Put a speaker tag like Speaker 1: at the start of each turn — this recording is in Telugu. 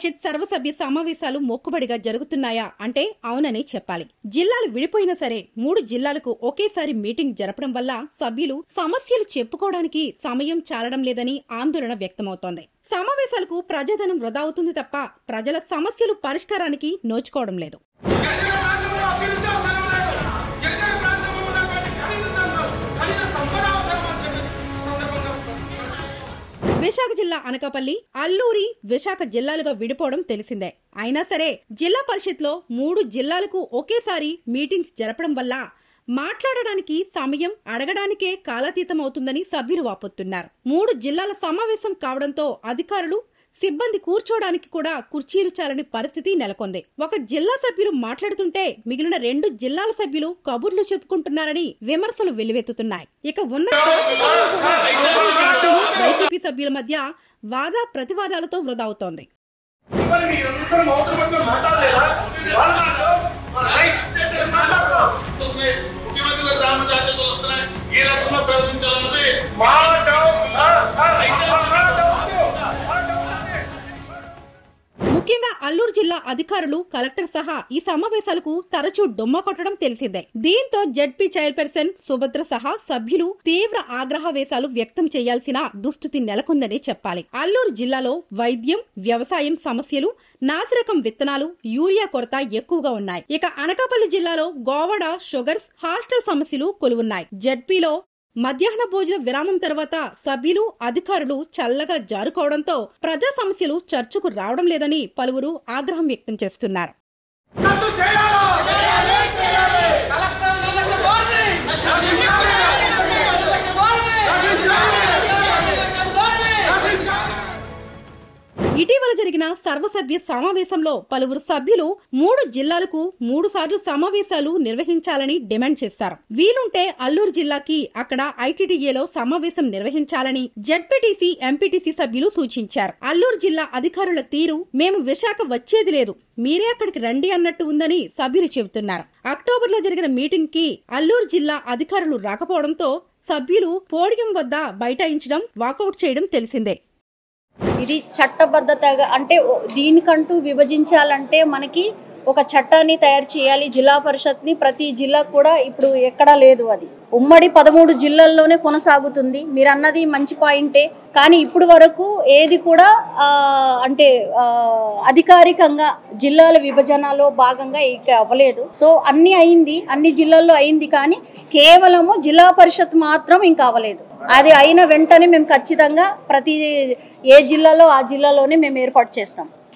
Speaker 1: పరిషత్ సర్వసభ్య సమావేశాలు మొక్కుబడిగా జరుగుతున్నాయా అంటే అవునని చెప్పాలి. జిల్లాలు విడిపోయినా సరే 3 జిల్లాలకు ఒకేసారి మీటింగ్ జరపడం వల్ల సభ్యులు సమస్యలు చెప్పుకోవడానికి సమయం చాలడం లేదని ఆందోళన వ్యక్తమవుతోంది. సమావేశాలకు ప్రజాధనం వృధా అవుతుంది తప్ప ప్రజల సమస్యలు పరిష్కారానికి నోచుకోవడం లేదు. విశాఖ జిల్లా అనకాపల్లి, అల్లూరి, విశాఖ జిల్లాలుగా విడిపోవడం తెలిసిందే. అయినా సరే జిల్లా పరిషత్లో 3 జిల్లాలకు ఒకేసారి మీటింగ్స్ జరపడం వల్ల మాట్లాడడానికి సమయం అడగడానికే కాలాతీతం అవుతుందని సభ్యులు వాపోతున్నారు. 3 జిల్లాల సమావేశం కావడంతో అధికారులు, సిబ్బంది కూర్చోడానికి కూడా కుర్చీలు చాలని పరిస్థితి నెలకొంది. ఒక జిల్లా సభ్యులు మాట్లాడుతుంటే మిగిలిన 2 జిల్లాల సభ్యులు కబుర్లు చెప్పుకుంటున్నారని విమర్శలు వెల్లువెత్తుతున్నాయి. ఇక ఉన్న వైసీపీ సభ్యుల మధ్య వాద ప్రతివాదాలతో వృధా అవుతోంది. ముఖ్యంగా అల్లూరు జిల్లా అధికారులు, కలెక్టర్ సహా ఈ సమావేశాలకు తరచూ డొమ్మ కొట్టడం తెలిసిందే. దీంతో జడ్పీ చైర్పర్సన్ సుభద్ర సహా సభ్యులు తీవ్ర ఆగ్రహవేశాలు వ్యక్తం చేయాల్సిన దుస్థితి నెలకొందని చెప్పాలి. అల్లూరు జిల్లాలో వైద్యం, వ్యవసాయం సమస్యలు, నాసిరకం విత్తనాలు, యూరియా కొరత ఎక్కువగా ఉన్నాయి. ఇక అనకాపల్లి జిల్లాలో గోవాడ, షుగర్స్, హాస్టల్ సమస్యలు కొలువున్నాయి. జడ్పీలో మధ్యాహ్న భోజన విరామం తర్వాత సభ్యులు, అధికారులు చల్లగా జారుకోవడంతో ప్రజా సమస్యలు చర్చకు రావడం లేదని పలువురు ఆగ్రహం వ్యక్తం చేస్తున్నారు. ఇటీవల జరిగిన సర్వసభ్య సమావేశంలో పలువురు సభ్యులు 3 జిల్లాలకు 3 సార్లు సమావేశాలు నిర్వహించాలని డిమాండ్ చేశారు. వీలుంటే అల్లూరు జిల్లాకి అక్కడ ఐటీడీఏలో సమావేశం నిర్వహించాలని జడ్పీటీసీ, ఎంపీటీసీ సభ్యులు సూచించారు. అల్లూరు జిల్లా అధికారుల తీరు, మేము విశాఖ వచ్చేది లేదు, మీరే అక్కడికి రండి అన్నట్టు ఉందని సభ్యులు చెబుతున్నారు. అక్టోబర్లో జరిగిన మీటింగ్ కి అల్లూరు జిల్లా అధికారులు రాకపోవడంతో సభ్యులు పోడియం వద్ద బైఠాయించడం, వాకౌట్ చేయడం తెలిసిందే.
Speaker 2: ఇది చట్టబద్ధతగా అంటే దీనికంటూ విభజించాలంటే మనకి ఒక చట్టాన్ని తయారు చేయాలి. జిల్లా పరిషత్ని ప్రతి జిల్లా కూడా ఇప్పుడు ఎక్కడా లేదు. అది ఉమ్మడి 13 జిల్లాల్లోనే కొనసాగుతుంది. మీరు అన్నది మంచి పాయింటే, కానీ ఇప్పుడు వరకు ఏది కూడా అంటే అధికారికంగా జిల్లాల విభజనలో భాగంగా ఇక అవ్వలేదు. సో అన్ని అయింది, అన్ని జిల్లాల్లో అయింది, కానీ కేవలము జిల్లా పరిషత్ మాత్రం ఇంకా అవ్వలేదు. అది అయిన వెంటనే మేము ఖచ్చితంగా ప్రతి ఏ జిల్లాలో ఆ జిల్లాలోనే మేము ఏర్పాటు చేస్తాం.